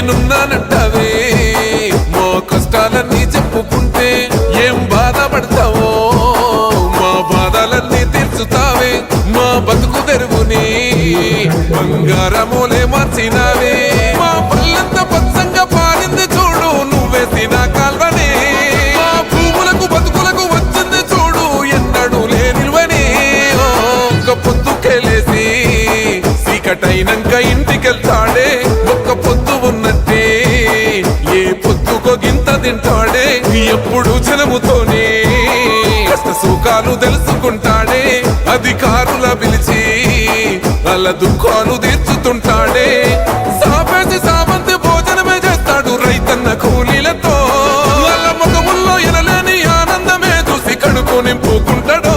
నేనున్నానంటావే మా కష్టాలన్నీ చెప్పుకుంటే ఏం బాధపడతావో మా బాధలన్నీ తీర్చుతావే మా బతుకు తెరువుని బంగారమూలే మార్చినావే మా పళ్ళంత పచ్చంగా పారింది చూడు నువ్వేసిన కాల్వనే మా భూములకు బతుకులకు వచ్చింది చూడు ఎన్నడూ లేనివనే ఒక్క పొద్దుకెళ్ళేసి చీకటైనంక ఇంటికెళ్తాడే ఒక్క పొద్దు ఉన్నట్టే ఏ పొద్దుకో గింత తింటాడే ఎప్పుడు జనముతోనే కష్ట సుఖాలు తెలుసుకుంటాడే అధికారుల పిలిచి వాళ్ళ దుఃఖాలు తీర్చుతుంటాడే సాపేసి సామంతి భోజనమే చేస్తాడు రైతన్న కూలీలతో వాళ్ళ ముఖముల్లో ఎనలేని ఆనందమే చూసి కడుపు నింపుకుంటాడు